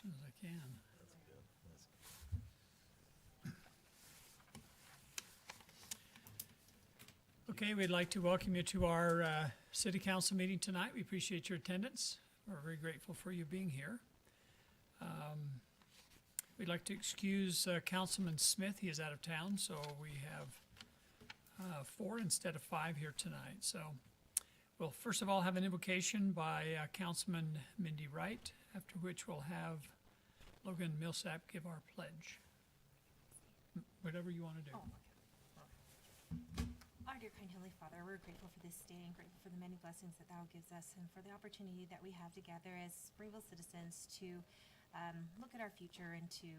soon as I can. Okay, we'd like to welcome you to our city council meeting tonight. We appreciate your attendance. We're very grateful for you being here. We'd like to excuse Councilman Smith. He is out of town, so we have 4 instead of 5 here tonight. So we'll first of all have an invocation by Councilman Mindy Wright, after which we'll have Logan Millsap give our pledge. Whatever you want to do. Our dear kind Heavenly Father, we're grateful for this day and grateful for the many blessings that Thou gives us and for the opportunity that we have together as Springville citizens to look at our future and to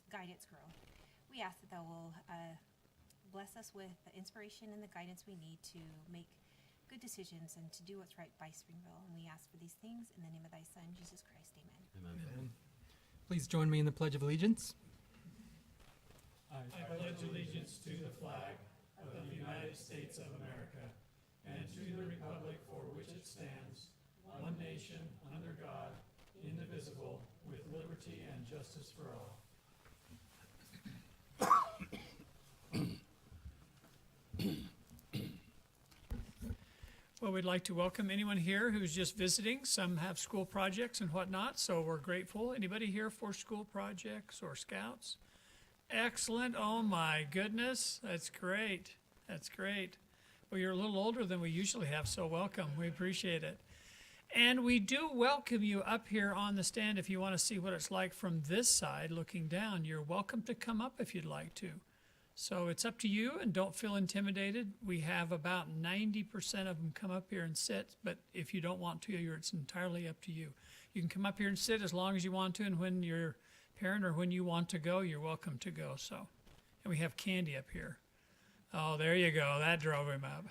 guide its growth. We ask that Thou will bless us with the inspiration and the guidance we need to make good decisions and to do what's right by Springville. And we ask for these things in the name of Thy Son, Jesus Christ. Amen. Amen. Please join me in the Pledge of Allegiance. I pledge allegiance to the flag of the United States of America and to the republic for which it stands, one nation, under God, indivisible, with liberty and justice for all. Well, we'd like to welcome anyone here who's just visiting. Some have school projects and whatnot, so we're grateful. Anybody here for school projects or scouts? Excellent. Oh my goodness. That's great. That's great. Well, you're a little older than we usually have, so welcome. We appreciate it. And we do welcome you up here on the stand if you want to see what it's like from this side looking down. You're welcome to come up if you'd like to. So it's up to you, and don't feel intimidated. We have about 90% of them come up here and sit, but if you don't want to, it's entirely up to you. You can come up here and sit as long as you want to, and when your parent or when you want to go, you're welcome to go. So, and we have candy up here. Oh, there you go. That drove him up.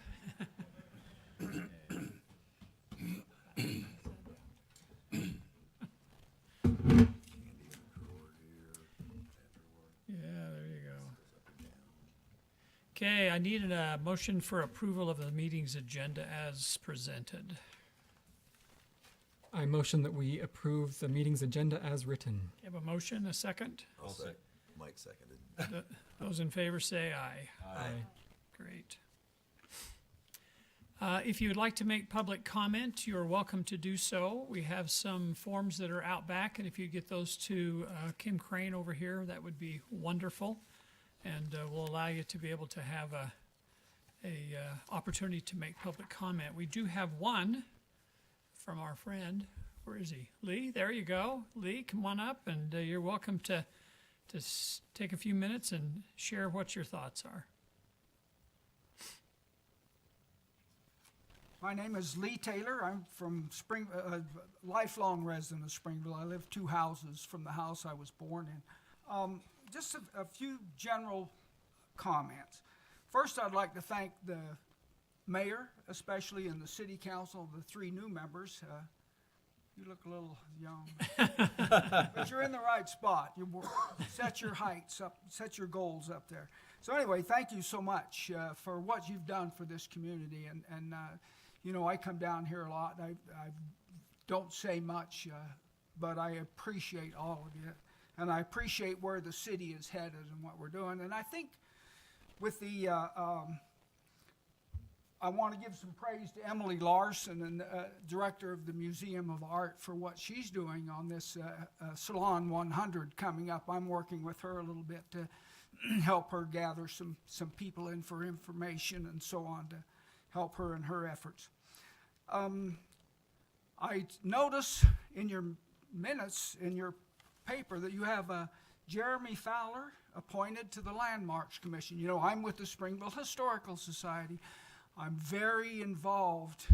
Okay, I need a motion for approval of the meeting's agenda as presented. I motion that we approve the meeting's agenda as written. You have a motion, a second? I'll second. Mike seconded. Those in favor say aye. Aye. Great. If you would like to make public comment, you're welcome to do so. We have some forms that are out back, and if you get those to Kim Crane over here, that would be wonderful. And will allow you to be able to have a opportunity to make public comment. We do have one from our friend. Where is he? Lee, there you go. Lee, come on up, and you're welcome to take a few minutes and share what your thoughts are. My name is Lee Taylor. I'm from lifelong resident of Springville. I live 2 houses from the house I was born in. Just a few general comments. First, I'd like to thank the mayor, especially, and the city council, the 3 new members. You look a little young, but you're in the right spot. You set your heights up, set your goals up there. So anyway, thank you so much for what you've done for this community. And you know, I come down here a lot. I don't say much, but I appreciate all of you. And I appreciate where the city is headed and what we're doing. And I think with the, I want to give some praise to Emily Larson, and director of the Museum of Art, for what she's doing on this Salon 100 coming up. I'm working with her a little bit to help her gather some people in for information and so on to help her in her efforts. I notice in your minutes, in your paper, that you have Jeremy Fowler appointed to the Landmarks Commission. You know, I'm with the Springville Historical Society. I'm very involved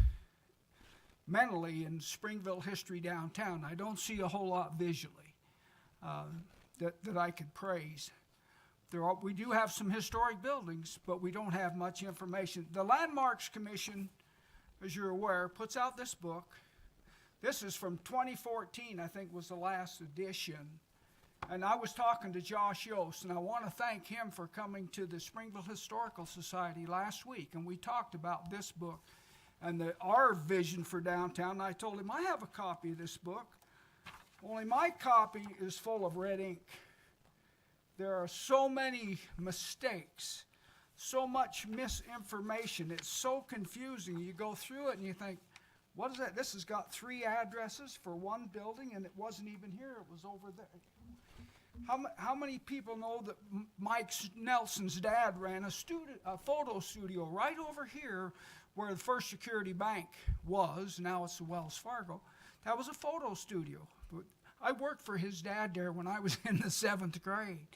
mentally in Springville history downtown. I don't see a whole lot visually that I could praise. We do have some historic buildings, but we don't have much information. The Landmarks Commission, as you're aware, puts out this book. This is from 2014, I think was the last edition. And I was talking to Josh Yost, and I want to thank him for coming to the Springville Historical Society last week. And we talked about this book and our vision for downtown. And I told him, I have a copy of this book. Only my copy is full of red ink. There are so many mistakes, so much misinformation. It's so confusing. You go through it and you think, what is that? This has got 3 addresses for one building, and it wasn't even here. It was over there. How many people know that Mike Nelson's dad ran a photo studio right over here where the First Security Bank was? Now it's the Wells Fargo. That was a photo studio. I worked for his dad there when I was in the 7th grade.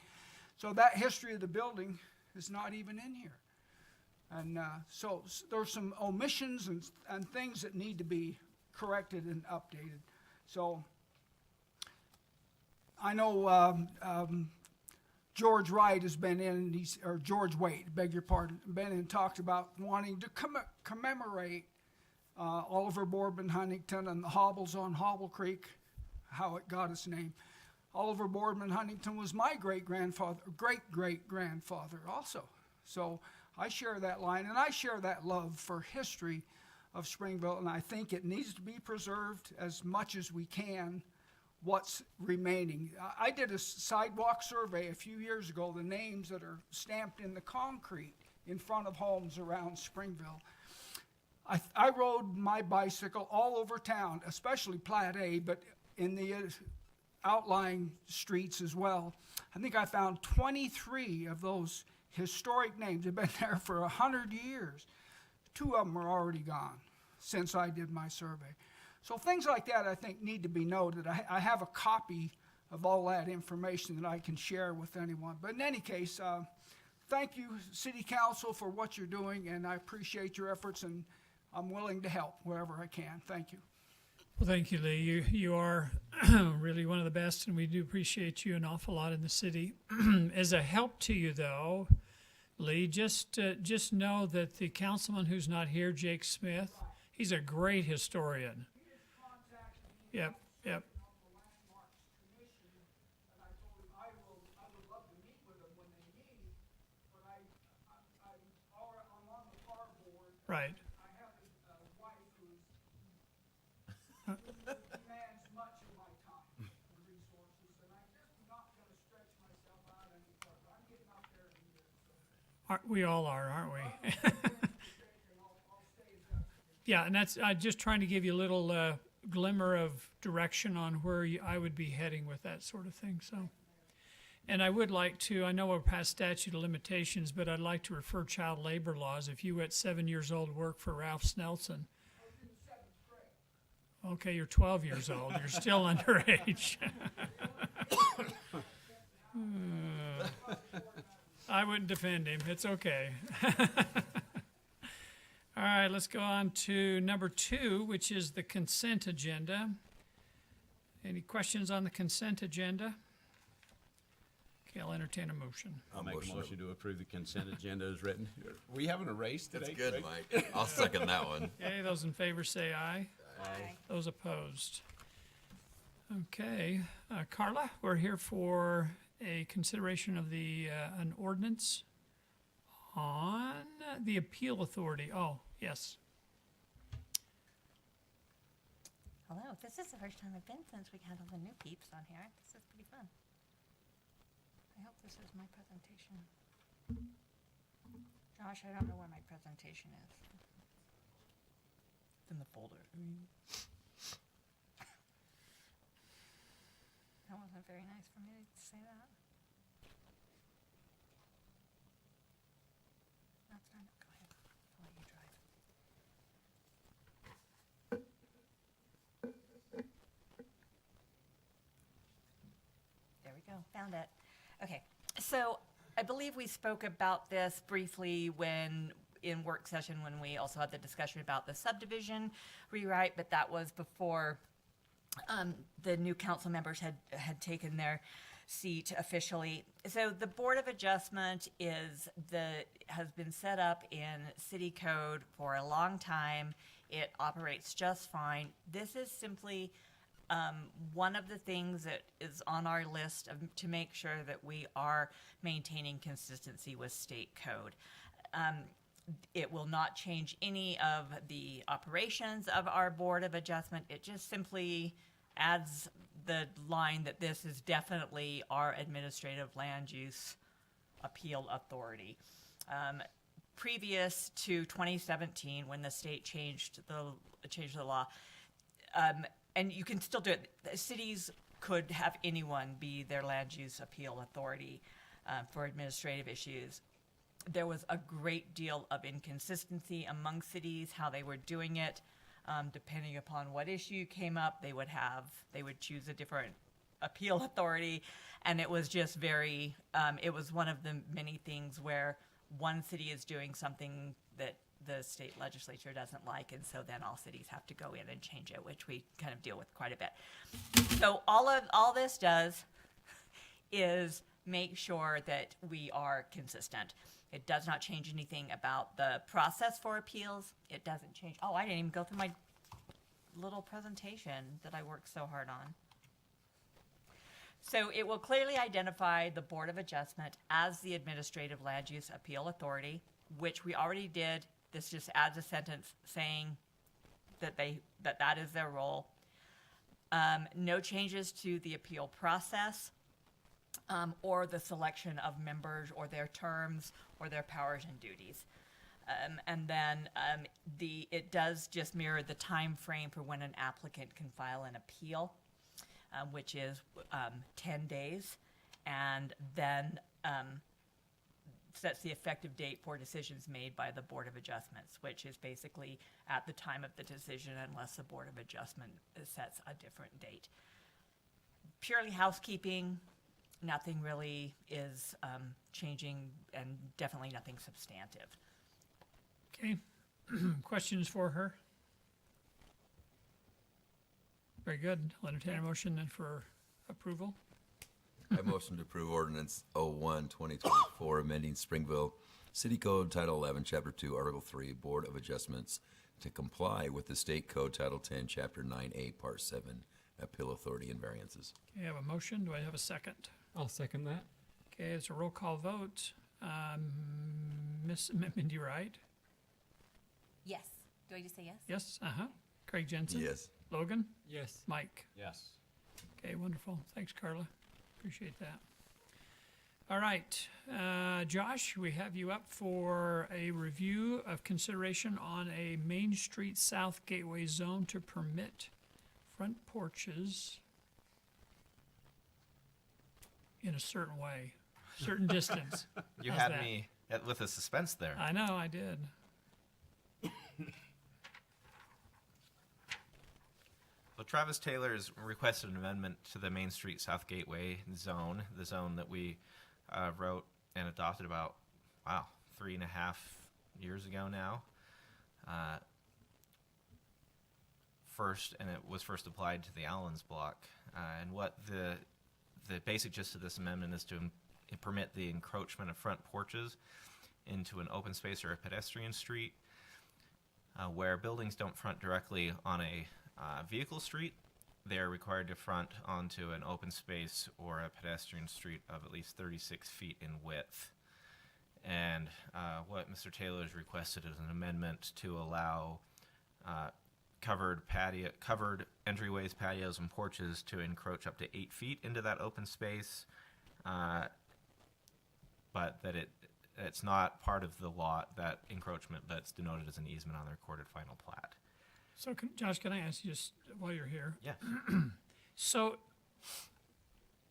So that history of the building is not even in here. And so there's some omissions and things that need to be corrected and updated. So I know George Wright has been in, or George Waite, beg your pardon, been in and talked about wanting to commemorate Oliver Boardman Huntington and the hobbles on Hobble Creek, how it got its name. Oliver Boardman Huntington was my great-great-grandfather also. So I share that line, and I share that love for history of Springville, and I think it needs to be preserved as much as we can, what's remaining. I did a sidewalk survey a few years ago, the names that are stamped in the concrete in front of homes around Springville. I rode my bicycle all over town, especially Plat A, but in the outlying streets as well. I think I found 23 of those historic names. They've been there for 100 years. 2 of them are already gone since I did my survey. So things like that, I think, need to be noted. I have a copy of all that information that I can share with anyone. But in any case, thank you, City Council, for what you're doing, and I appreciate your efforts, and I'm willing to help wherever I can. Thank you. Well, thank you, Lee. You are really one of the best, and we do appreciate you an awful lot in the city. As a help to you, though, Lee, just know that the councilman who's not here, Jake Smith, he's a great historian. Yep. Right. I have a wife who demands much of my time and resources, and I'm just not going to stretch myself out any further. I'm getting up there in years. We all are, aren't we? I'll stay as up. Yeah, and that's just trying to give you a little glimmer of direction on where I would be heading with that sort of thing. So, and I would like to, I know we're past statute of limitations, but I'd like to refer child labor laws. If you at 7 years old work for Ralph Snelson, okay, you're 12 years old. You're still underage. I wouldn't defend him. It's okay. All right, let's go on to number 2, which is the consent agenda. Any questions on the consent agenda? Okay, I'll entertain a motion. I'll make a motion to approve the consent agenda as written. Are we having a race today? That's good, Craig? Mike. I'll second that one. Okay, those in favor say aye. Aye. Those opposed. Okay, Carla, we're here for a consideration of an ordinance on the appeal authority. Oh, yes. Hello, this is the first time I've been since we had all the new peeps on here. This is pretty fun. I hope this is my presentation. Josh, I don't know where my presentation is. It's in the folder. That wasn't very nice for me to say that. That's fine. Go ahead. I'll let you drive. There we go. Found it. Okay. So I believe we spoke about this briefly when in work session when we also had the discussion about the subdivision rewrite, but that was before the new council members had taken their seat officially. So the Board of Adjustment has been set up in city code for a long time. It operates just fine. This is simply one of the things that is on our list to make sure that we are maintaining consistency with state code. It will not change any of the operations of our Board of Adjustment. It just simply adds the line that this is definitely our administrative land use appeal authority. Previous to 2017, when the state changed the law, and you can still do it. The cities could have anyone be their land use appeal authority for administrative issues. There was a great deal of inconsistency among cities how they were doing it. Depending upon what issue came up, they would choose a different appeal authority, and it was just very. It was one of the many things where one city is doing something that the state legislature doesn't like, and so then all cities have to go in and change it, which we kind of deal with quite a bit. So all this does is make sure that we are consistent. It does not change anything about the process for appeals. It doesn't change. Oh, I didn't even go through my little presentation that I worked so hard on. So it will clearly identify the Board of Adjustment as the administrative land use appeal authority, which we already did. This just adds a sentence saying that that is their role. No changes to the appeal process or the selection of members or their terms or their powers and duties. And then it does just mirror the time frame for when an applicant can file an appeal, which is 10 days, and then sets the effective date for decisions made by the Board of Adjustments, which is basically at the time of the decision unless the Board of Adjustment sets a different date. Purely housekeeping, nothing really is changing, and definitely nothing substantive. Okay. Questions for her? Very good. I'll entertain a motion then for approval. I motion to approve ordinance 01-2024, amending Springville City Code Title 11, Chapter 2, Article 3, Board of Adjustments to comply with the State Code Title 10, Chapter 9A, Part 7, Appeal Authority and Variances. Okay, I have a motion. Do I have a second? I'll second that. Okay, it's a roll call vote. Miss Mindy Wright? Yes. Do I just say yes? Yes, Craig Jensen? Yes. Logan? Yes. Mike? Yes. Okay, wonderful. Thanks, Carla. Appreciate that. All right, Josh, we have you up for a review of consideration on a Main Street South Gateway zone to permit front porches in a certain way, certain distance. You How's had that? me with a suspense there. I know, I did. So Travis Taylor has requested an amendment to the Main Street South Gateway zone, the zone that we wrote and adopted about, 3.5 years ago now. And it was first applied to the Allens block. And what the basic gist of this amendment is to permit the encroachment of front porches into an open space or a pedestrian street where buildings don't front directly on a vehicle street. They are required to front onto an open space or a pedestrian street of at least 36 feet in width. And what Mr. Taylor has requested is an amendment to allow covered entryways, patios, and porches to encroach up to 8 feet into that open space, but that it's not part of the lot, that encroachment, but it's denoted as an easement on the recorded final plat. So, Josh, can I ask you just while you're here? Yeah. So,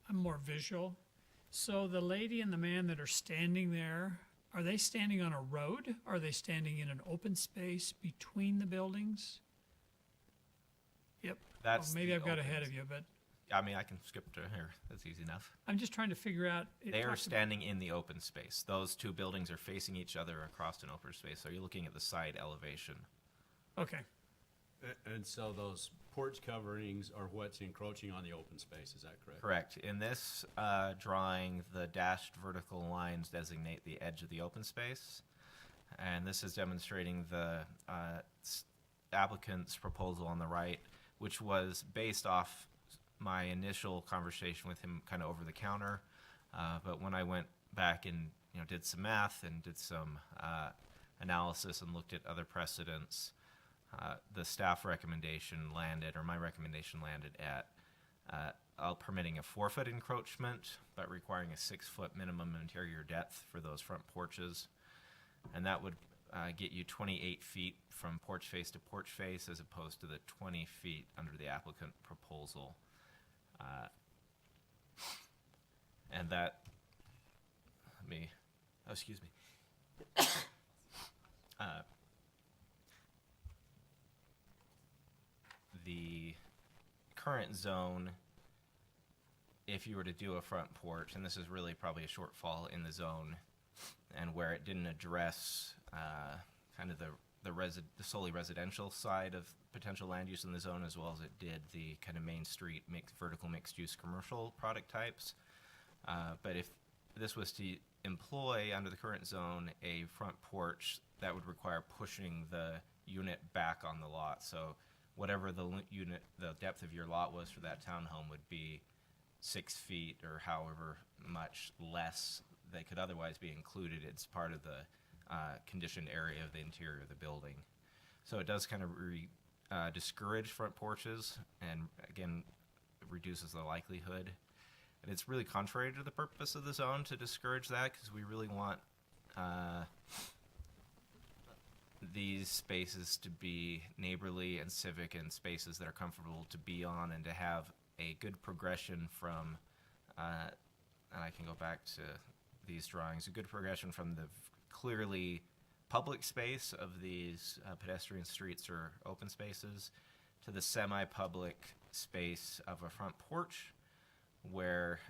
I'm more visual. So the lady and the man that are standing there, are they standing on a road? Are they standing in an open space between the buildings? Yep. That's Maybe the I've got open ahead of you, but I mean, I can skip to here. That's easy enough. I'm just trying to figure out. They are standing in the open space. Those two buildings are facing each other across an open space. So you're looking at the side elevation. Okay. And so those porch coverings are what's encroaching on the open space, is that correct? Correct. In this drawing, the dashed vertical lines designate the edge of the open space. And this is demonstrating the applicant's proposal on the right, which was based off my initial conversation with him kind of over the counter. But when I went back and did some math and did some analysis and looked at other precedents, the staff recommendation landed, or my recommendation landed at permitting a 4-foot encroachment, but requiring a 6-foot minimum interior depth for those front porches. And that would get you 28 feet from porch face to porch face as opposed to the 20 feet under the applicant proposal. And that, excuse me. The current zone, if you were to do a front porch, and this is really probably a shortfall in the zone, and where it didn't address kind of the solely residential side of potential land use in the zone, as well as it did the kind of main street vertical mixed use commercial product types. But if this was to employ under the current zone a front porch, that would require pushing the unit back on the lot. So whatever the depth of your lot was for that townhome would be 6 feet or however much less they could otherwise be included as part of the conditioned area of the interior of the building. So it does kind of discourage front porches, and again, reduces the likelihood. And it's really contrary to the purpose of the zone to discourage that, because we really want these spaces to be neighborly and civic, and spaces that are comfortable to be on, and to have a good progression from, and I can go back to these drawings, a good progression from the clearly public space of these pedestrian streets or open spaces to the semi-public space of a front porch, where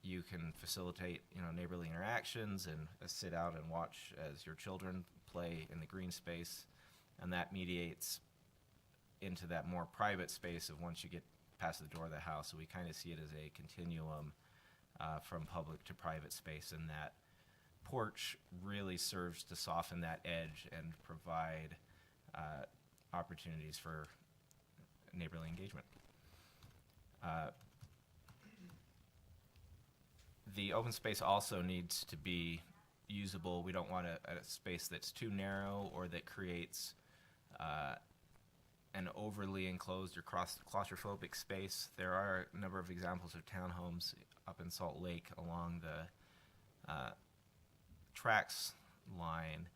you can facilitate, neighborly interactions and sit out and watch as your children play in the green space, and that mediates into that more private space of once you get past the door of the house. So we kind of see it as a continuum from public to private space, and that porch really serves to soften that edge and provide opportunities for neighborly engagement. The open space also needs to be usable. We don't want a space that's too narrow or that creates an overly enclosed or claustrophobic space. There are a number of examples of townhomes up in Salt Lake along the tracks line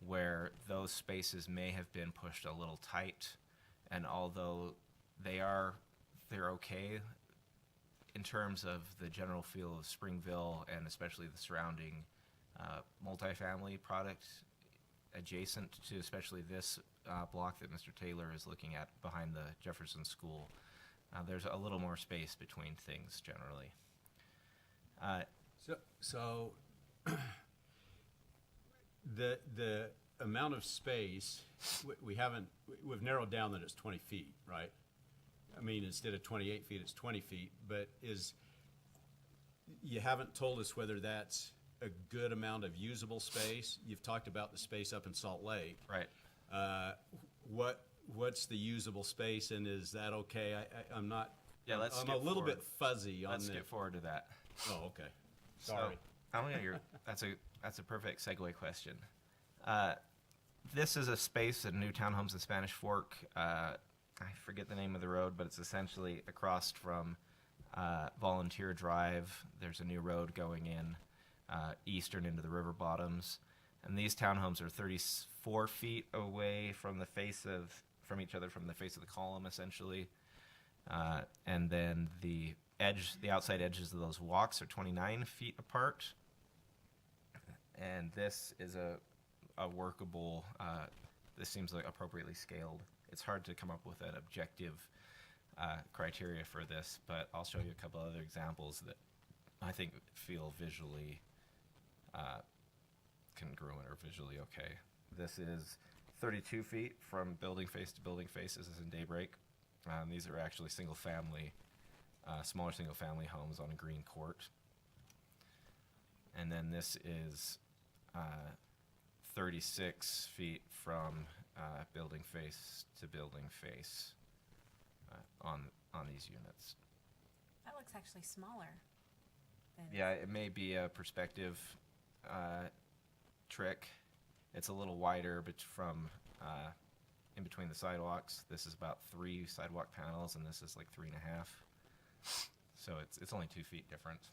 where those spaces may have been pushed a little tight, and although they're okay in terms of the general feel of Springville and especially the surrounding multifamily product adjacent to especially this block that Mr. Taylor is looking at behind the Jefferson School, there's a little more space between things generally. So the amount of space, we've narrowed down that it's 20 feet, right? I mean, instead of 28 feet, it's 20 feet, but you haven't told us whether that's a good amount of usable space. You've talked about the space up in Salt Lake. Right. What's the usable space, and is that okay? I'm not. Yeah, let's. I'm a little bit fuzzy on. Let's get forward to that. Oh, okay. Sorry. So, that's a perfect segue question. This is a space at New Townhomes in Spanish Fork. I forget the name of the road, but it's essentially across from Volunteer Drive. There's a new road going in eastern into the river bottoms, and these townhomes are 34 feet away from each other from the face of the column, essentially. And then the outside edges of those walks are 29 feet apart. And this is a workable. This seems like appropriately scaled. It's hard to come up with an objective criteria for this, but I'll show you a couple other examples that I think feel visually congruent or visually okay. This is 32 feet from building face to building face. This is in Daybreak. These are actually smaller single-family homes on a green court. And then this is 36 feet from building face to building face on these units. That looks actually smaller than. Yeah, it may be a perspective trick. It's a little wider, but from in between the sidewalks. This is about 3 sidewalk panels, and this is like 3.5. So it's only 2 feet difference.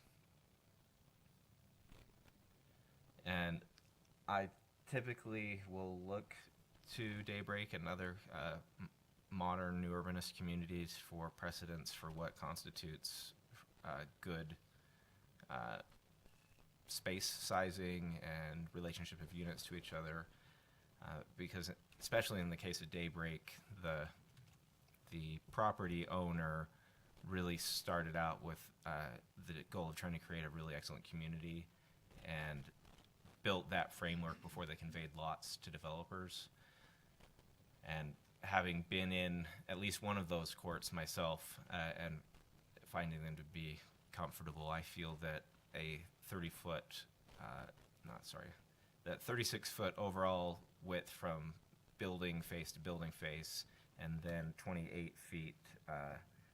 And I typically will look to Daybreak and other modern new urbanist communities for precedents for what constitutes good space sizing and relationship of units to each other, because especially in the case of Daybreak, the property owner really started out with the goal of trying to create a really excellent community and built that framework before they conveyed lots to developers. And having been in at least one of those courts myself and finding them to be comfortable, I feel that a 36-foot overall width from building face to building face, and then 28 feet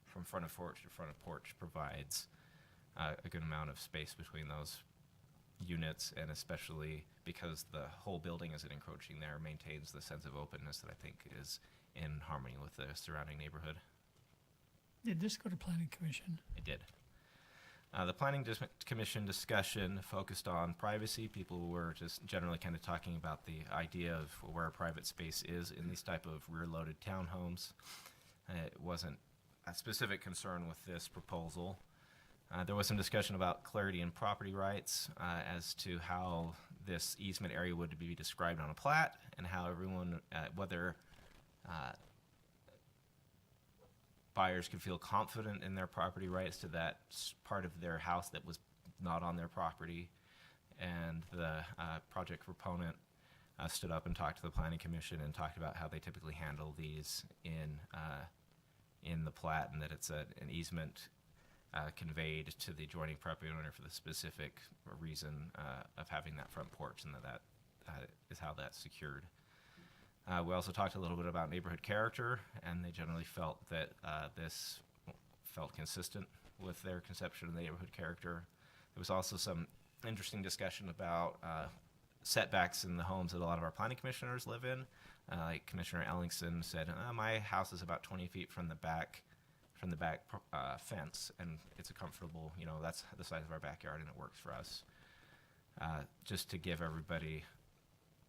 from front of porch to front of porch provides a good amount of space between those units, and especially because the whole building as it encroaching there maintains the sense of openness that I think is in harmony with the surrounding neighborhood. Did this go to planning commission? It did. The Planning Commission discussion focused on privacy. People were just generally kind of talking about the idea of where a private space is in these type of rear-loaded townhomes. It wasn't a specific concern with this proposal. There was some discussion about clarity in property rights as to how this easement area would be described on a plat, and how everyone, whether buyers could feel confident in their property rights to that part of their house that was not on their property. And the project proponent stood up and talked to the Planning Commission and talked about how they typically handle these in the plat, and that it's an easement conveyed to the adjoining property owner for the specific reason of having that front porch, and that is how that's secured. We also talked a little bit about neighborhood character, and they generally felt that this felt consistent with their conception of the neighborhood character. There was also some interesting discussion about setbacks in the homes that a lot of our planning commissioners live in. Like Commissioner Ellingson said, my house is about 20 feet from the back fence, and it's a comfortable, that's the size of our backyard, and it works for us. Just to give everybody,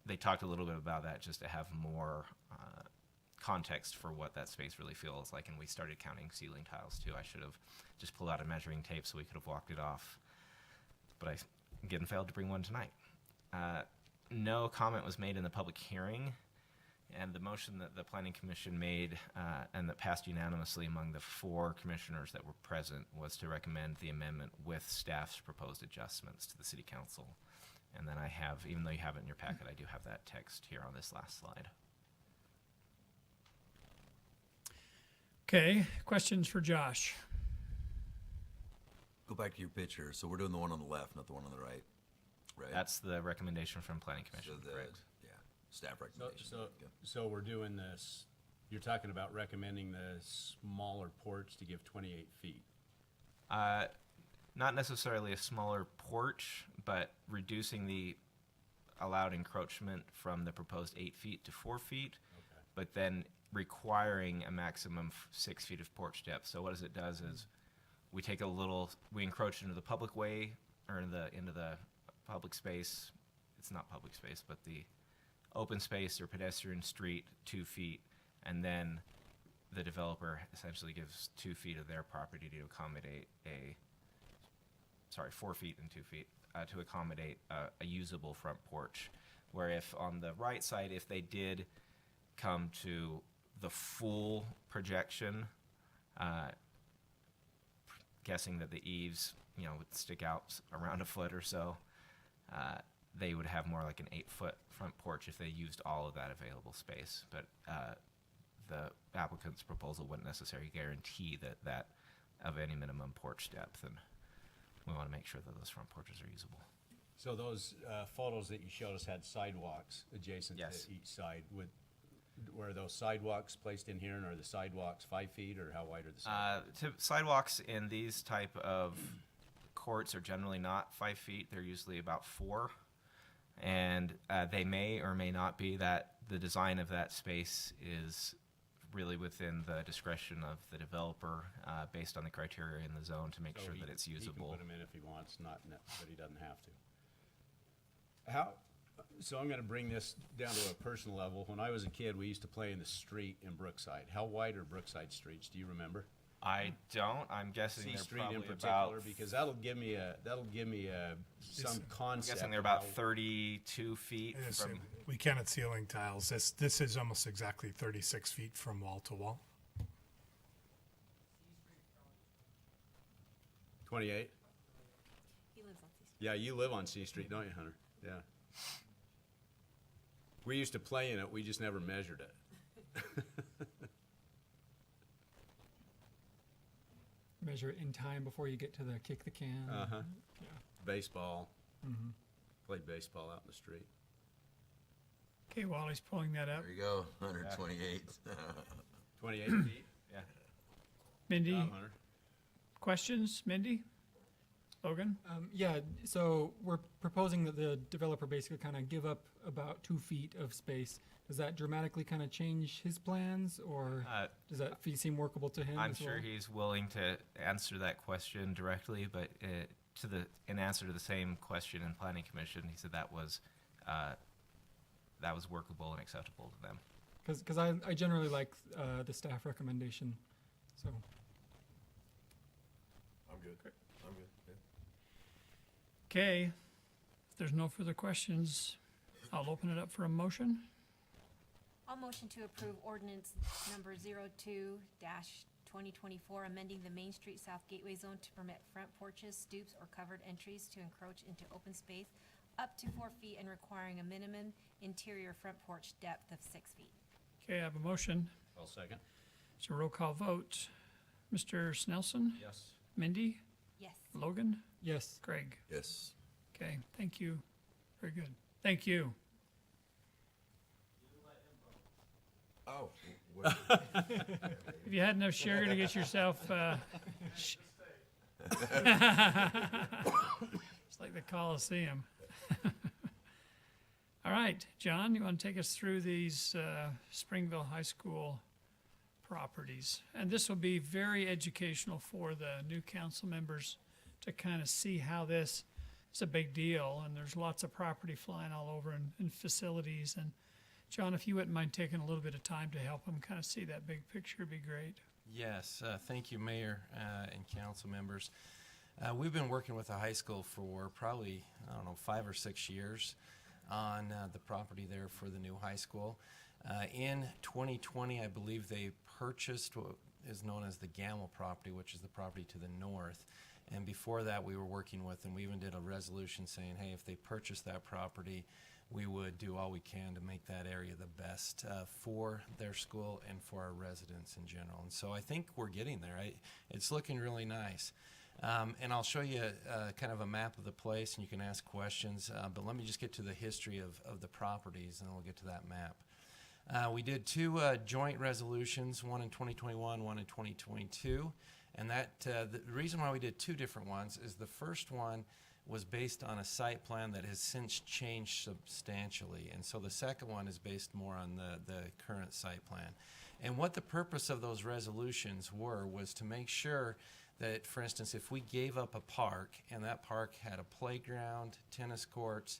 they talked a little bit about that just to have more context for what that space really feels like, and we started counting ceiling tiles too. I should have just pulled out a measuring tape so we could have walked it off, but I again failed to bring one tonight. No comment was made in the public hearing, and the motion that the Planning Commission made and that passed unanimously among the 4 commissioners that were present was to recommend the amendment with staff's proposed adjustments to the City Council. And then I have, even though you have it in your packet, I do have that text here on this last slide. Okay, questions for Josh? Go back to your picture. So we're doing the one on the left, not the one on the right, right? That's the recommendation from Planning Commission, so correct? Yeah, staff recommendation. So we're doing this, you're talking about recommending the smaller porch to give 28 feet. Not necessarily a smaller porch, but reducing the allowed encroachment from the proposed 8 feet to 4 feet, Okay. but then requiring a maximum 6 feet of porch depth. So what it does is we encroach into the public way, or into the public space. It's not public space, but the open space or pedestrian street 2 feet, and then the developer essentially gives 2 feet of their property to accommodate 4 feet and 2 feet to accommodate a usable front porch. Where if on the right side, if they did come to the full projection, guessing that the eaves, would stick out around a foot or so, they would have more like an 8-foot front porch if they used all of that available space. But the applicant's proposal wouldn't necessarily guarantee that of any minimum porch depth, and we want to make sure that those front porches are usable. So those photos that you showed us had sidewalks adjacent Yes. to each side. Were those sidewalks placed in here, and are the sidewalks 5 feet, or how wide are the sidewalks? Sidewalks in these type of courts are generally not 5 feet. They're usually about 4. And they may or may not be that the design of that space is really within the discretion of the developer, based on the criteria in the zone to make So sure he- that it's He can usable. put them in if he wants, but he doesn't have to. So I'm gonna bring this down to a personal level. When I was a kid, we used to play in the street in Brookside. How wide are Brookside streets? Do you remember? I don't. I'm guessing C they're Street in probably particular, about. because that'll give me some I'm concept. guessing they're of about how- 32 feet It is, from. we can at ceiling tiles. This is almost exactly 36 feet from wall to wall. 28? He lives on C Street. Yeah, you live on C Street, don't you, Hunter? Yeah. We used to play in it, we just never measured it. Measure it in time before you get to the kick the can. Uh-huh. Yeah. Baseball. Played baseball out in the street. Okay, while he's pulling that up, There you go, 128. 28 feet? Yeah. Mindy, Job, Hunter. questions? Mindy? Logan? Yeah, so we're proposing that the developer basically kind of give up about 2 feet of space. Does that dramatically kind of change his plans, or does that seem workable to him? I'm as sure well? he's willing to answer that question directly, but in answer to the same question in Planning Commission, he said that was workable and acceptable to them. Because I generally like the staff recommendation, so. I'm good. I'm good. Yeah. Okay, if there's no further questions, I'll open it up for a motion. I'll motion to approve ordinance number 02-2024, amending the Main Street South Gateway Zone to permit front porches, stoops, or covered entries to encroach into open space up to 4 feet and requiring a minimum interior front porch depth of 6 feet. Okay, I have a motion. I'll second. It's a roll call vote. Mr. Snelson? Yes. Mindy? Yes. Logan? Yes. Greg? Yes. Okay, thank you. Very good. Thank you. Oh. what- If you had enough sugar to get yourself, it's like the Coliseum. All right, John, you want to take us through these Springville High School properties? And this will be very educational for the new council members to kind of see how this is a big deal, and there's lots of property flying all over and facilities. And John, if you wouldn't mind taking a little bit of time to help them kind of see that big picture, it'd be great. Yes, thank you, Mayor and council members. We've been working with the high school for probably, 5 or 6 years on the property there for the new high school. In 2020, I believe they purchased what is known as the Gamble property, which is the property to the north. And before that, we were working with them. We even did a resolution saying, hey, if they purchase that property, we would do all we can to make that area the best for their school and for our residents in general. And so I think we're getting there. It's looking really nice. And I'll show you kind of a map of the place, and you can ask questions. But let me just get to the history of the properties, and then we'll get to that map. We did 2 joint resolutions, one in 2021, one in 2022. And that the reason why we did 2 different ones is the first one was based on a site plan that has since changed substantially. And so the second one is based more on the current site plan. And what the purpose of those resolutions was to make sure that, for instance, if we gave up a park and that park had a playground, tennis courts,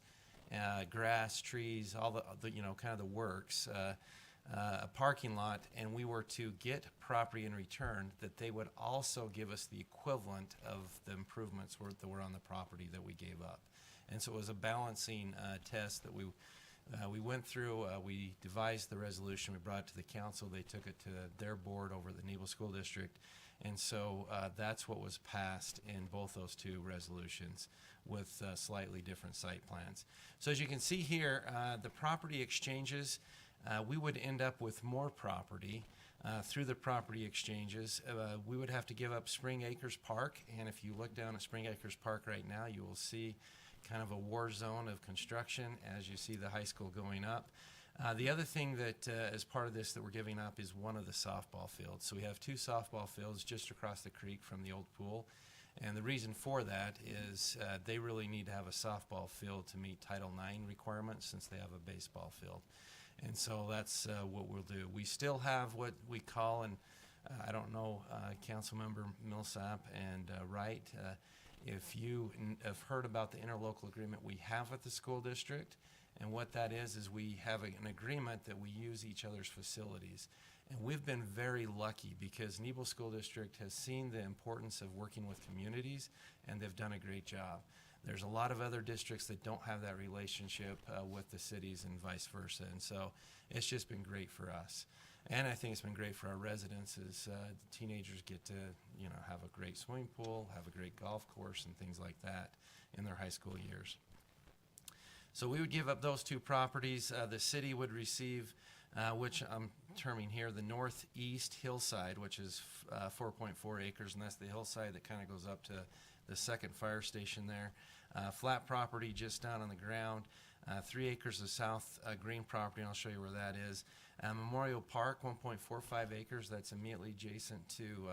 grass, trees, all the kind of the works, a parking lot, and we were to get property in return, that they would also give us the equivalent of the improvements that were on the property that we gave up. And so it was a balancing test that we went through. We devised the resolution. We brought it to the council. They took it to their board over the Nebo School District. And so that's what was passed in both those 2 resolutions with slightly different site plans. So as you can see here, the property exchanges, we would end up with more property through the property exchanges. We would have to give up Spring Acres Park, and if you look down at Spring Acres Park right now, you will see kind of a war zone of construction as you see the high school going up. The other thing that as part of this that we're giving up is one of the softball fields. So we have 2 softball fields just across the creek from the old pool. And the reason for that is they really need to have a softball field to meet Title IX requirements since they have a baseball field. And so that's what we'll do. We still have what we call, and I don't know, Councilmember Millsap and Wright, if you have heard about the interlocal agreement we have with the school district. And what that is we have an agreement that we use each other's facilities. And we've been very lucky because Nebo School District has seen the importance of working with communities, and they've done a great job. There's a lot of other districts that don't have that relationship with the cities and vice versa. And so it's just been great for us. And I think it's been great for our residents as teenagers get to, have a great swimming pool, have a great golf course and things like that in their high school years. So we would give up those two properties. The city would receive, which I'm terming here, the northeast hillside, which is 4.4 acres, and that's the hillside that kind of goes up to the second fire station there. Flat property just down on the ground. 3 acres of south green property, and I'll show you where that is. Memorial Park, 1.45 acres. That's immediately adjacent to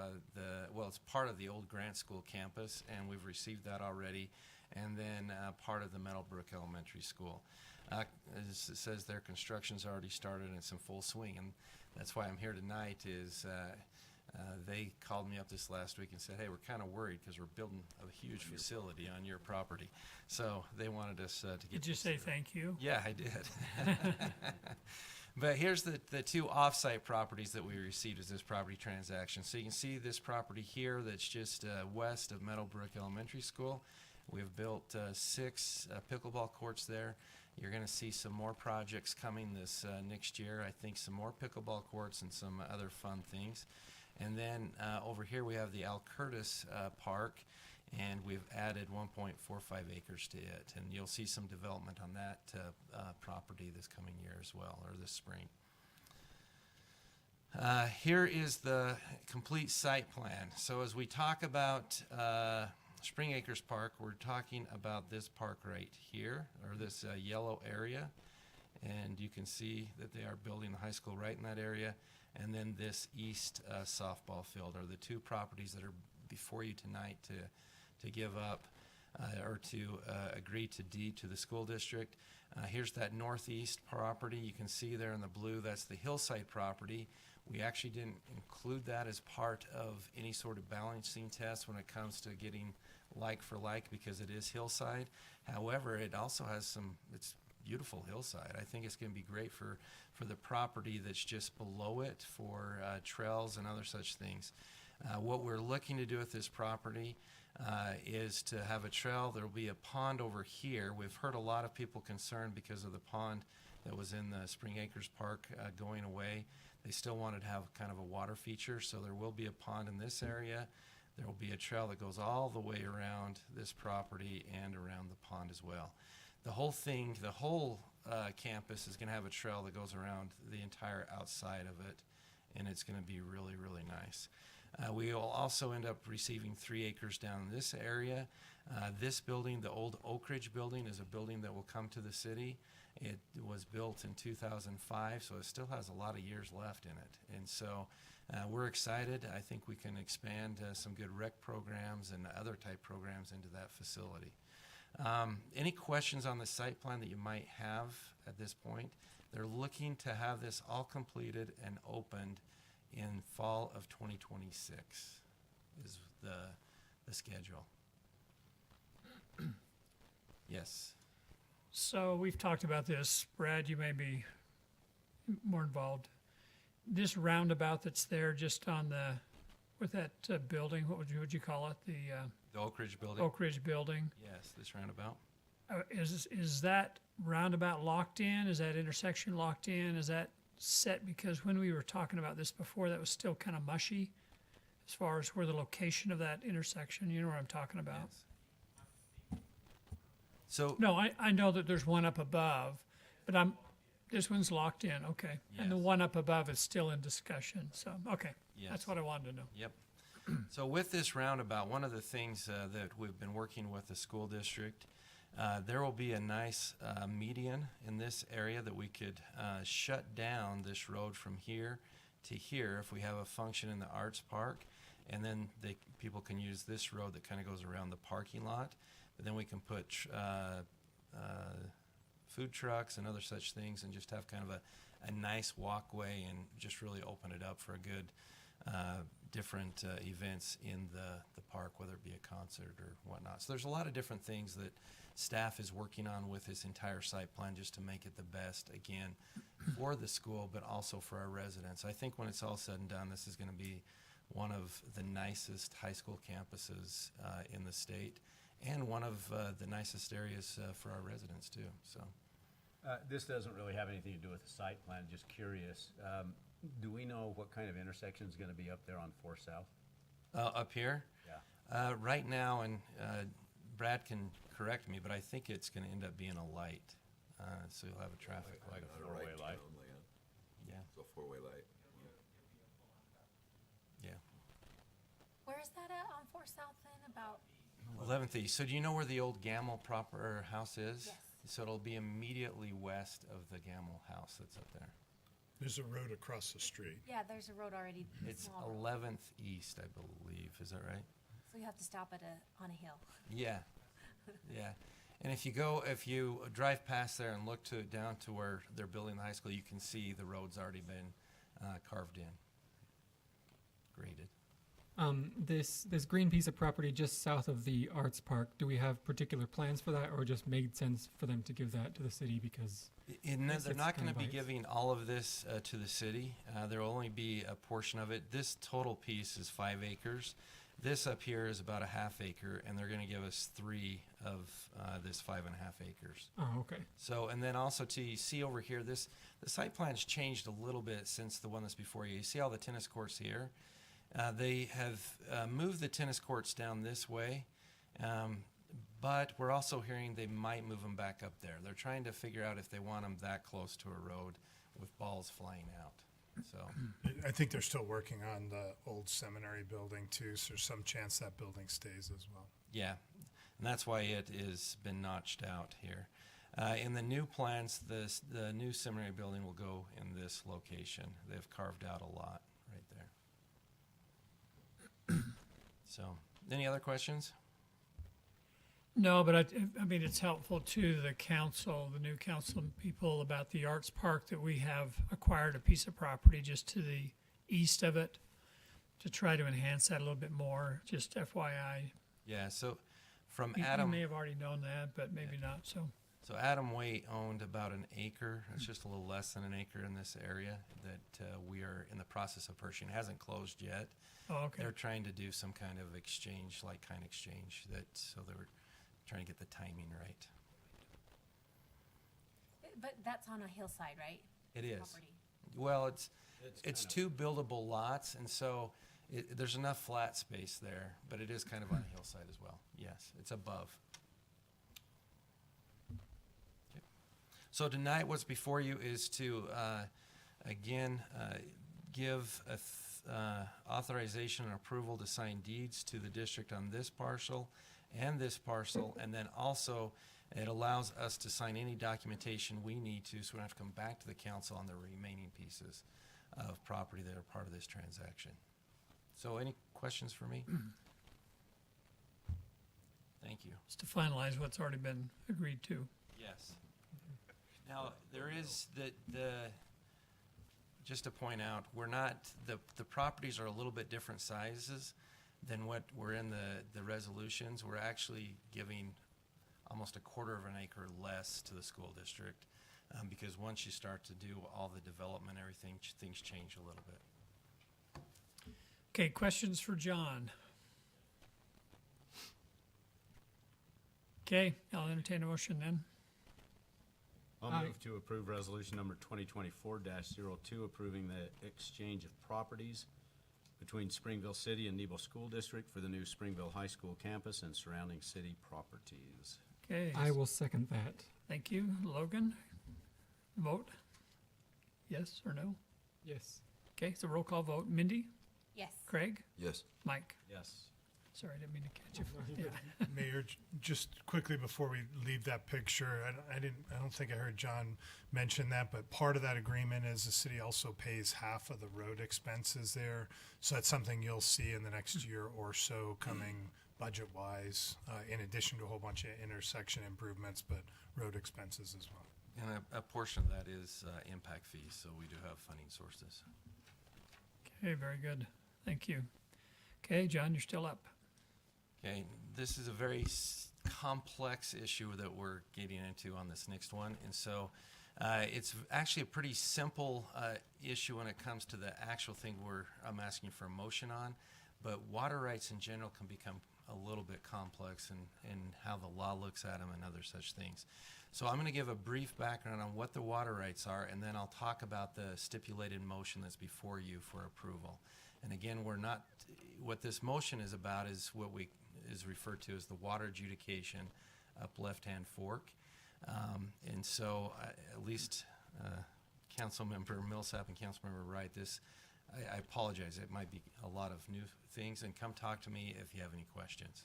it's part of the old Grant School campus, and we've received that already. And then part of the Meadowbrook Elementary School. As it says there, construction's already started and it's in full swing. And that's why I'm here tonight is they called me up this last week and said, hey, we're kind of worried because we're building a huge facility on your property. So they wanted us to get. Did you say thank you? Yeah, I did. But here's the two off-site properties that we received as this property transaction. So you can see this property here that's just west of Meadowbrook Elementary School. We've built 6 pickleball courts there. You're going to see some more projects coming this next year. I think some more pickleball courts and some other fun things. And then over here we have the Al Curtis Park, and we've added 1.45 acres to it. And you'll see some development on that property this coming year as well, or this spring. Here is the complete site plan. So as we talk about Spring Acres Park, we're talking about this park right here, or this yellow area. And you can see that they are building the high school right in that area. And then this east softball field are the two properties that are before you tonight to give up or to agree to deed to the school district. Here's that northeast property. You can see there in the blue, that's the hillside property. We actually didn't include that as part of any sort of balancing test when it comes to getting like for like because it is hillside. However, it also has it's beautiful hillside. I think it's going to be great for the property that's just below it for trails and other such things. What we're looking to do with this property is to have a trail. There will be a pond over here. We've heard a lot of people concerned because of the pond that was in the Spring Acres Park going away. They still wanted to have kind of a water feature, so there will be a pond in this area. There will be a trail that goes all the way around this property and around the pond as well. The whole thing, the whole campus is going to have a trail that goes around the entire outside of it, and it's going to be really, really nice. We will also end up receiving 3 acres down in this area. This building, the old Oak Ridge building, is a building that will come to the city. It was built in 2005, so it still has a lot of years left in it. And so we're excited. I think we can expand some good rec programs and other type programs into that facility. Any questions on the site plan that you might have at this point? They're looking to have this all completed and opened in fall of 2026 is the schedule. Yes. So we've talked about this. Brad, you may be more involved. This roundabout that's there just on with that building, what would you call it? The Oak Ridge building? Oak Ridge building. Yes, this roundabout. Is that roundabout locked in? Is that intersection locked in? Is that set? Because when we were talking about this before, that was still kind of mushy as far as where the location of that intersection, you know what I'm talking about? Yes. So No, I know that there's one up above, but this one's locked in, okay. And the Yes. one up above is still in discussion, so, okay. Yes. That's what I wanted to know. Yep. So with this roundabout, one of the things that we've been working with the school district, there will be a nice median in this area that we could shut down this road from here to here if we have a function in the arts park, and then people can use this road that kind of goes around the parking lot. But then we can put food trucks and other such things and just have kind of a nice walkway and just really open it up for a good different events in the park, whether it be a concert or whatnot. So there's a lot of different things that staff is working on with this entire site plan just to make it the best, again, for the school, but also for our residents. I think when it's all said and done, this is going to be one of the nicest high school campuses in the state, and one of the nicest areas for our residents too. So, This doesn't really have anything to do with the site plan, just curious. Do we know what kind of intersection is going to be up there on 4 South? up here, Yeah. right now, and Brad can correct me, but I think it's going to end up being a light, so you'll have a traffic light. Like a four-way light? Yeah, So 4-way light. yeah. Where is that at on 4 South then, about? 11th East. So do you know where the old Gamble proper house is? Yes. So it'll be immediately west of the Gamble house that's up there. There's a road across the street. Yeah, there's a road already. It's small road. 11th East, I believe. Is that right? So you have to stop at on a hill. Yeah, yeah. And if you drive past there and look down to where they're building the high school, you can see the road's already been carved in, graded. This green piece of property just south of the Arts Park, do we have particular plans for that, or just made sense for them to give that to the city because? They're not going to be biased. giving all of this to the city. There will only be a portion of it. This total piece is 5 acres. This up here is about a ½ acre, and they're going to give us 3 of this 5.5 acres. Oh, okay. So, and then also you see over here, the site plan's changed a little bit since the one that's before you. You see all the tennis courts here? They have moved the tennis courts down this way, but we're also hearing they might move them back up there. They're trying to figure out if they want them that close to a road with balls flying out. So, I think they're still working on the old seminary building too, so there's some chance that building stays as well. yeah, and that's why it has been notched out here. In the new plans, the new seminary building will go in this location. They've carved out a lot right there. So, any other questions? No, but I mean, it's helpful to the council, the new council people, about the Arts Park, that we have acquired a piece of property just to the east of it to try to enhance that a little bit more, just FYI. Yeah, so from You Adam, may have already known that, but maybe not, so. so Adam Waite owned about an acre. It's just a little less than an acre in this area that we are in the process of purchasing. It hasn't closed yet. Oh, okay. They're trying to do some kind of exchange, like kind exchange, so they were trying to get the timing right. But that's on a hillside, right? It is. Property. Well, it's kind of- 2 buildable lots, and so there's enough flat space there, but it is kind of on a hillside as well. Yes, it's above. Okay. So tonight, what's before you is to, again, give authorization and approval to sign deeds to the district on this parcel and this parcel, and then also it allows us to sign any documentation we need to, so we don't have to come back to the council on the remaining pieces of property that are part of this transaction. So any questions for me? Thank you. Just to finalize what's already been agreed to. Yes. Now, there is just to point out, we're not, the properties are a little bit different sizes than what were in the resolutions. We're actually giving almost a quarter of an acre less to the school district, because once you start to do all the development, everything, things change a little bit. Okay, questions for John? Okay, I'll entertain a motion then. I'll Aye. move to approve resolution number 2024-02, approving the exchange of properties between Springville City and Nebo School District for the new Springville High School campus and surrounding city properties. Okay. I will second that. Thank you. Logan, vote? Yes or no? Yes. Okay, so roll call vote. Mindy? Yes. Craig? Yes. Mike? Yes. Sorry, I didn't mean to catch you. Yeah. Mayor, just quickly before we leave that picture, I don't think I heard John mention that, but part of that agreement is the city also pays half of the road expenses there. So that's something you'll see in the next year or so coming budget-wise, in addition to a whole bunch of intersection improvements, but road expenses as well. And a portion of that is impact fees, so we do have funding sources. Okay, very good. Thank you. Okay, John, you're still up. Okay, this is a very complex issue that we're getting into on this next one, and so it's actually a pretty simple issue when it comes to the actual thing I'm asking for a motion on, but water rights in general can become a little bit complex in how the law looks at them and other such things. So I'm going to give a brief background on what the water rights are, and then I'll talk about the stipulated motion that's before you for approval. And again, what this motion is about is what is referred to as the water adjudication up left-hand fork. And so at least Councilmember Millsap and Councilmember Wright, I apologize. It might be a lot of new things, and come talk to me if you have any questions.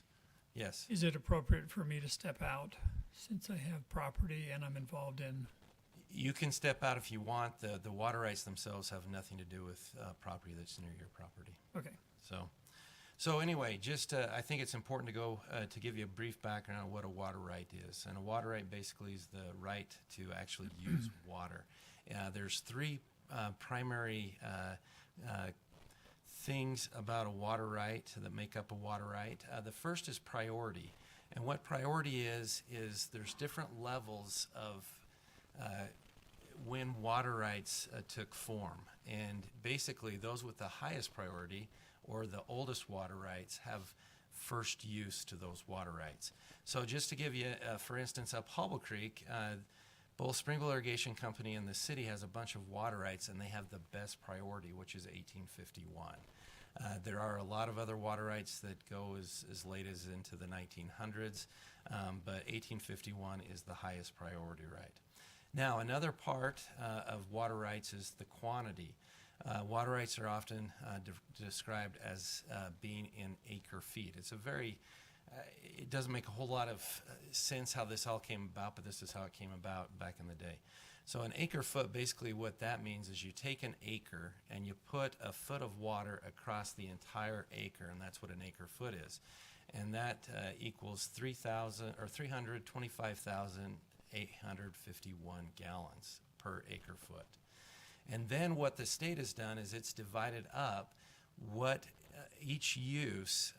Yes. Is it appropriate for me to step out since I have property and I'm involved in? You can step out if you want. The water rights themselves have nothing to do with property that's near your property. Okay. So anyway, I think it's important to go to give you a brief background on what a water right is. And a water right basically is the right to actually use water. There's three primary things about a water right that make up a water right. The first is priority. And what priority is there's different levels of when water rights took form. And basically those with the highest priority or the oldest water rights have first use to those water rights. So just to give you, for instance, up Hobble Creek, both Springville Irrigation Company and the city has a bunch of water rights, and they have the best priority, which is 1851. There are a lot of other water rights that go as late as into the 1900s, but 1851 is the highest priority right. Now, another part of water rights is the quantity. Water rights are often described as being in acre feet. It's it doesn't make a whole lot of sense how this all came about, but this is how it came about back in the day. So an acre foot, basically what that means is you take an acre and you put a foot of water across the entire acre, and that's what an acre foot is. And that equals 325,851 gallons per acre foot. And then what the state has done is it's divided up what each use,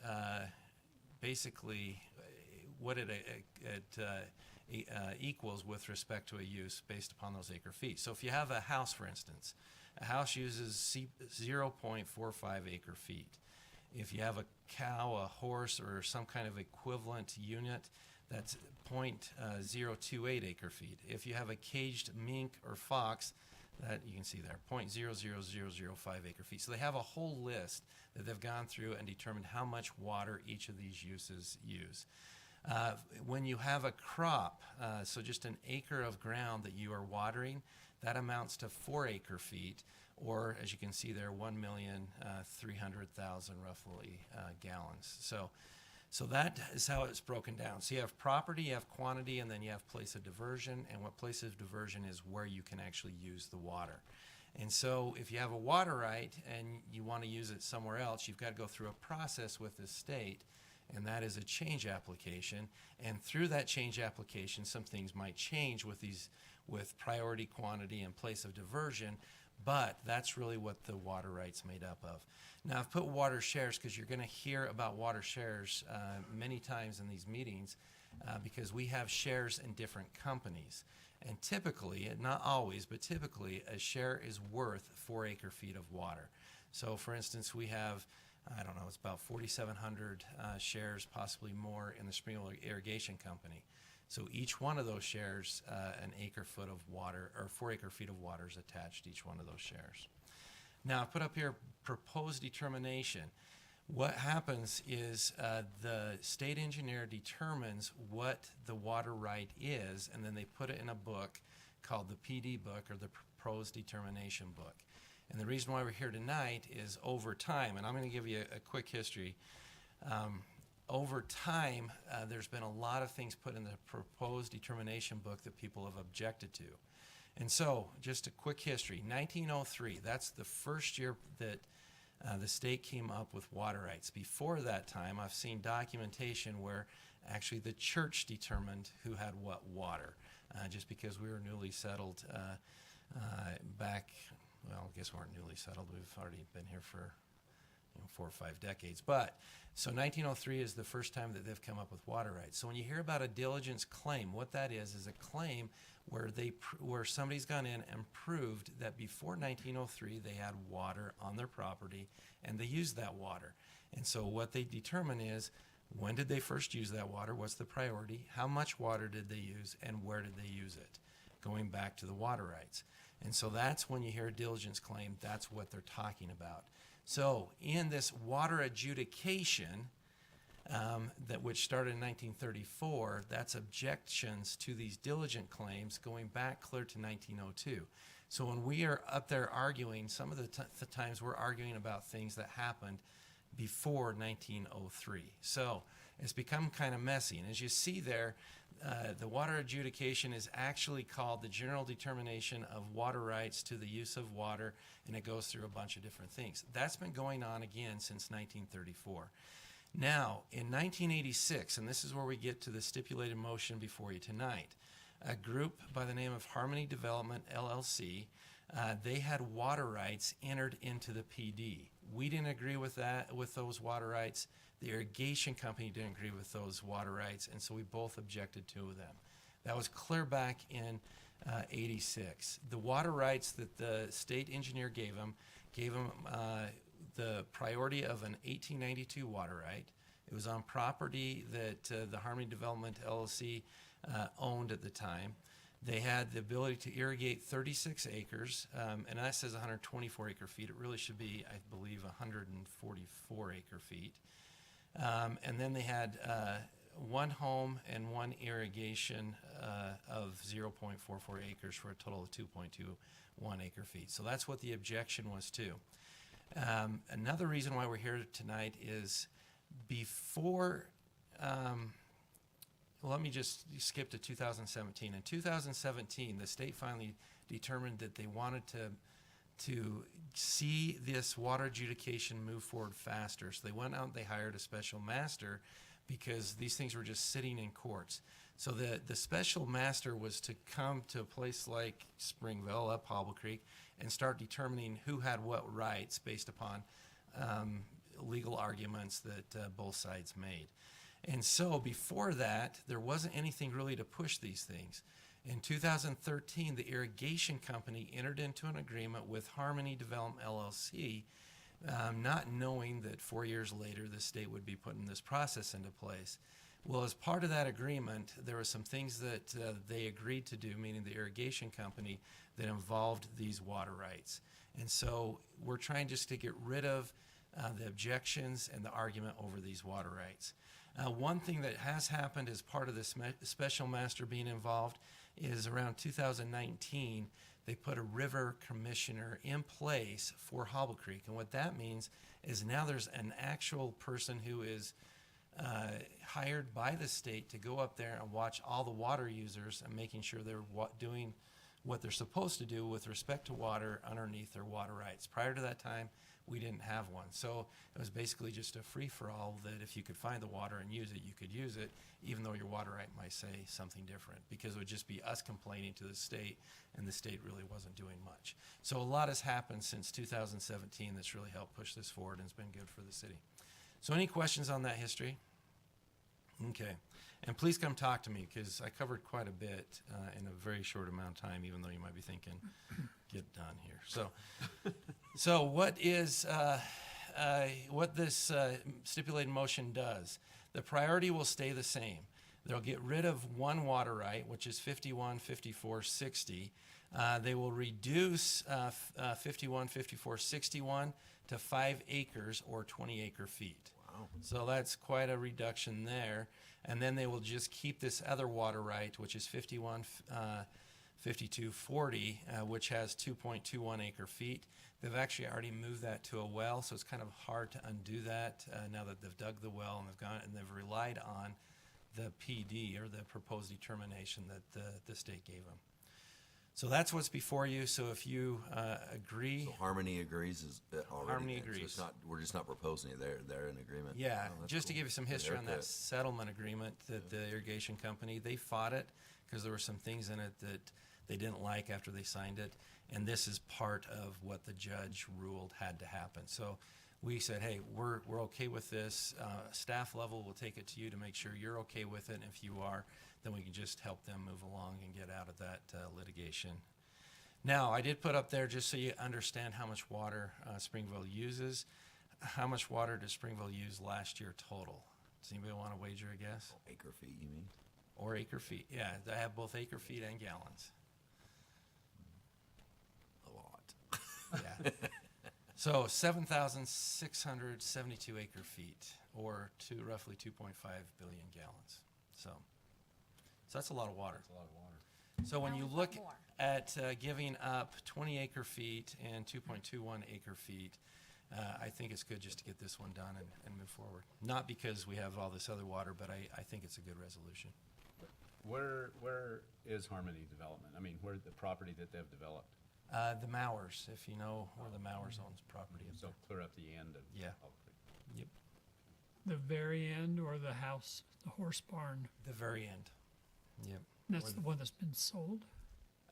basically what it equals with respect to a use based upon those acre feet. So if you have a house, for instance, a house uses 0.45 acre feet. If you have a cow, a horse, or some kind of equivalent unit, that's 0.028 acre feet. If you have a caged mink or fox, that you can see there, 0.00005 acre feet. So they have a whole list that they've gone through and determined how much water each of these uses use. When you have a crop, so just an acre of ground that you are watering, that amounts to 4 acre feet, or as you can see there, 1,300,000 roughly gallons. So that is how it's broken down. So you have property, you have quantity, and then you have place of diversion. And what place of diversion is where you can actually use the water. And so if you have a water right and you want to use it somewhere else, you've got to go through a process with the state, and that is a change application. And through that change application, some things might change with priority, quantity, and place of diversion. But that's really what the water right's made up of. Now, I've put water shares because you're going to hear about water shares many times in these meetings because we have shares in different companies. And typically, not always, but typically, a share is worth 4 acre feet of water. So, for instance, we have, it's about 4,700 shares, possibly more, in the Springville Irrigation Company. So each one of those shares, an acre foot of water, or 4 acre feet of water is attached to each one of those shares. Now, I put up here proposed determination. What happens is the state engineer determines what the water right is, and then they put it in a book called the PD book, or the proposed determination book. And the reason why we're here tonight is over time, and I'm going to give you a quick history. Over time, there's been a lot of things put in the proposed determination book that people have objected to. And so, just a quick history. 1903, that's the first year that the state came up with water rights. Before that time, I've seen documentation where actually the church determined who had what water. just because we were newly settled back, well, I guess we weren't newly settled. We've already been here for 4 or 5 decades. But, so 1903 is the first time that they've come up with water rights. So when you hear about a diligence claim, what that is a claim where where somebody's gone in and proved that before 1903 they had water on their property and they used that water. And so what they determine is, when did they first use that water? What's the priority? How much water did they use, and where did they use it? Going back to the water rights. And so that's when you hear a diligence claim, that's what they're talking about. So in this water adjudication, which started in 1934, that's objections to these diligent claims going back clear to 1902. So when we are up there arguing, some of the times we're arguing about things that happened before 1903. So it's become kind of messy. And as you see there, the water adjudication is actually called the General Determination of Water Rights to the Use of Water, and it goes through a bunch of different things. That's been going on again since 1934. Now, in 1986, and this is where we get to the stipulated motion before you tonight, a group by the name of Harmony Development, LLC, they had water rights entered into the PD. We didn't agree with that, with those water rights. The irrigation company didn't agree with those water rights, and so we both objected to them. That was clear back in 86. The water rights that the state engineer gave them the priority of an 1892 water right. It was on property that the Harmony Development LLC owned at the time. They had the ability to irrigate 36 acres, and that says 124 acre feet. It really should be, I believe, 144 acre feet. And then they had one home and one irrigation of 0.44 acres for a total of 2.21 acre feet. So that's what the objection was to. Another reason why we're here tonight is before, let me just skip to 2017. In 2017, the state finally determined that they wanted to see this water adjudication move forward faster. So they went out and they hired a special master because these things were just sitting in courts. So the special master was to come to a place like Springville, up Hobble Creek, and start determining who had what rights based upon legal arguments that both sides made. And so before that, there wasn't anything really to push these things. In 2013, the irrigation company entered into an agreement with Harmony Development LLC, not knowing that 4 years later the state would be putting this process into place. Well, as part of that agreement, there were some things that they agreed to do, meaning the irrigation company, that involved these water rights. And so we're trying just to get rid of the objections and the argument over these water rights. One thing that has happened as part of this special master being involved is around 2019, they put a river commissioner in place for Hobble Creek. And what that means is now there's an actual person who is hired by the state to go up there and watch all the water users and making sure they're doing what they're supposed to do with respect to water underneath their water rights. Prior to that time, we didn't have one. So it was basically just a free-for-all that if you could find the water and use it, you could use it, even though your water right might say something different, because it would just be us complaining to the state, and the state really wasn't doing much. So a lot has happened since 2017 that's really helped push this forward, and it's been good for the city. So any questions on that history? Okay. And please come talk to me, because I covered quite a bit in a very short amount of time, even though you might be thinking, get done here. So what is what this stipulated motion does? The priority will stay the same. They'll get rid of one water right, which is 51, 54, 60. They will reduce 51, 54, 61 to 5 acres or 20 acre feet. Wow. So that's quite a reduction there. And then they will just keep this other water right, which is 51, 52, 40, which has 2.21 acre feet. They've actually already moved that to a well, so it's kind of hard to undo that now that they've dug the well and they've relied on the PD, or the proposed determination that the state gave them. So that's what's before you. So if you agree, So Harmony agrees is already. Harmony then, so agrees. it's not, we're just not proposing it. They're in agreement. yeah, Oh, that's just to cool. give you some Good history on that haircut. settlement agreement, that the irrigation company, they fought it because there were some things in it that they didn't like after they signed it, and this is part of what the judge ruled had to happen. So we said, hey, we're okay with this. Staff level will take it to you to make sure you're okay with it, and if you are, then we can just help them move along and get out of that litigation. Now, I did put up there, just so you understand how much water Springville uses. How much water did Springville use last year total? Does anybody want to wager a guess? Acre feet, you mean? Or acre feet? Yeah, I have both acre feet and gallons. A lot. Yeah. So 7,672 acre feet, or roughly 2.5 billion gallons. So that's a lot of water. That's a lot of water. So when Now you we look want more. at giving up 20 acre feet and 2.21 acre feet, I think it's good just to get this one done and move forward. Not because we have all this other water, but I think it's a good resolution. Where is Harmony Development? I mean, where the property that they've developed? The Mowers, if you know where the Mowers owns property. So clear up the end of Yeah. Elk Creek. Yep, The very end or the house, the horse barn? the very end. Yep. That's the one that's been sold?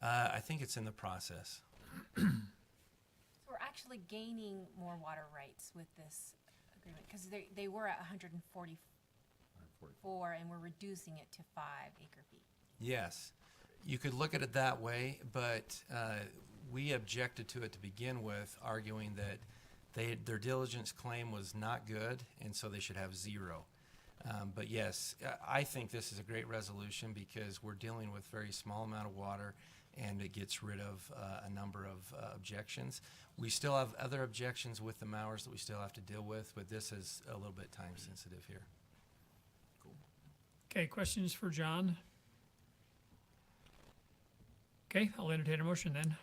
I think it's in the process. So we're actually gaining more water rights with this agreement, because they were at 144, and we're reducing it to 5 acre feet. Yes, you could look at it that way, but we objected to it to begin with, arguing that their diligence claim was not good, and so they should have 0. But yes, I think this is a great resolution because we're dealing with very small amount of water, and it gets rid of a number of objections. We still have other objections with the Mowers that we still have to deal with, but this is a little bit time sensitive here. Okay, questions for John? Okay, I'll entertain a motion then.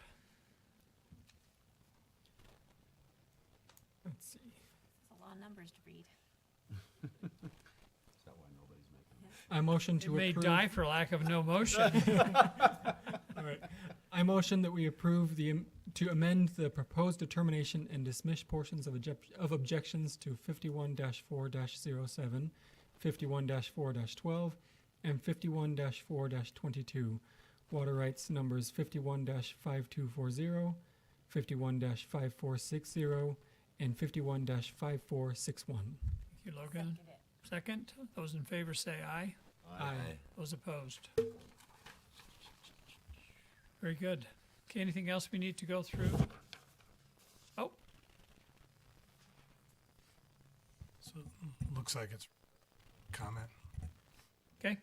Let's see. It's a lot of numbers to read. Is that why nobody's making it? I motion It to may approve. die for lack of no motion. All right. I motion that we approve to amend the proposed determination and dismiss portions of objections to 51-4-07, 51-4-12, and 51-4-22. Water rights numbers 51-5240, 51-5460, and 51-5461. Thank you, Logan. Second it. Second, those in favor say aye. Aye. Those opposed? Very good. Okay, anything else we need to go through? Oh, So looks like it's comment. okay.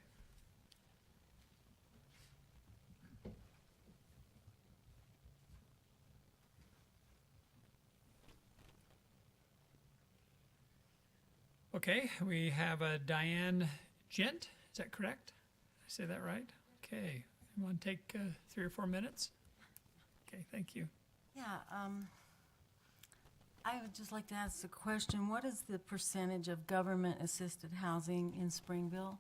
Okay, we have a Diane Gent, is that correct? Did I say that right? Okay, you want to take 3 or 4 minutes? Okay, thank you. Yeah, I would just like to ask a question. What is the percentage of government-assisted housing in Springville?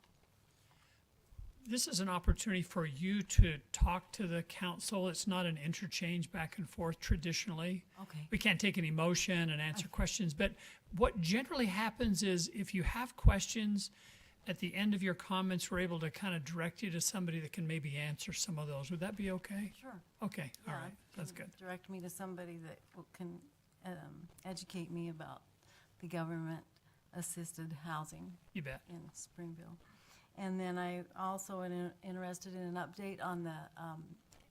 This is an opportunity for you to talk to the council. It's not an interchange back and forth traditionally. Okay. We can't take any motion and answer questions, but what generally happens is if you have questions, at the end of your comments, we're able to kind of direct you to somebody that can maybe answer some of those. Would that be okay? Sure. Okay, all Yeah, right, that's can good. Direct me to somebody that can educate me about the government-assisted housing You bet. in Springville. And then I also am interested in an update on the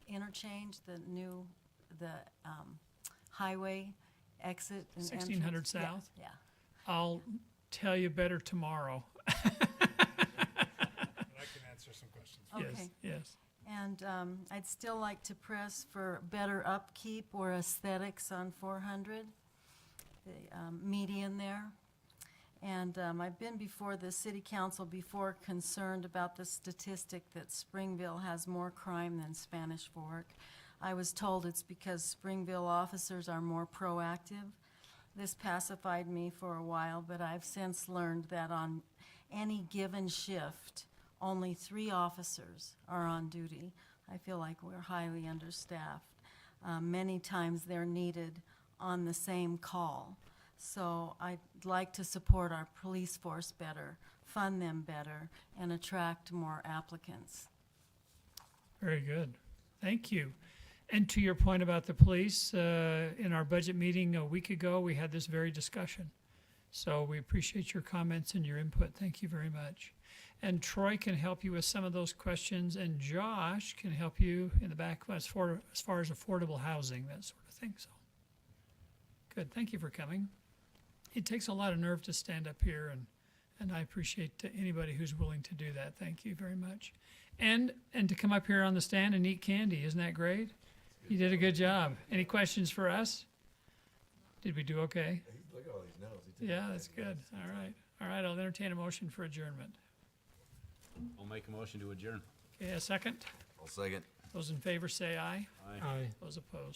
interchange, the highway exit and entrance. 1600 Yeah, South? Yeah. I'll tell you better tomorrow. But I can answer some questions. Yes, Okay. yes. And I'd still like to press for better upkeep or aesthetics on 400, the median there. And I've been before the city council before concerned about the statistic that Springville has more crime than Spanish Fork. I was told it's because Springville officers are more proactive. This pacified me for a while, but I've since learned that on any given shift, only 3 officers are on duty. I feel like we're highly understaffed. Many times they're needed on the same call. So I'd like to support our police force better, fund them better, and attract more applicants. Very good. Thank you. And to your point about the police, in our budget meeting a week ago, we had this very discussion. So we appreciate your comments and your input. Thank you very much. And Troy can help you with some of those questions, and Josh can help you in the back as far as affordable housing, that sort of thing. So, good. Thank you for coming. It takes a lot of nerve to stand up here, and I appreciate anybody who's willing to do that. Thank you very much. And to come up here on the stand and eat candy. Isn't that great? You did a good job. Any questions for us? Did we do okay? Look at all these notes. Yeah, that's good. All right. All right, I'll entertain a motion for adjournment. I'll make a motion to adjourn. Okay, a second? I'll second. Those in favor say aye. Aye. Those opposed.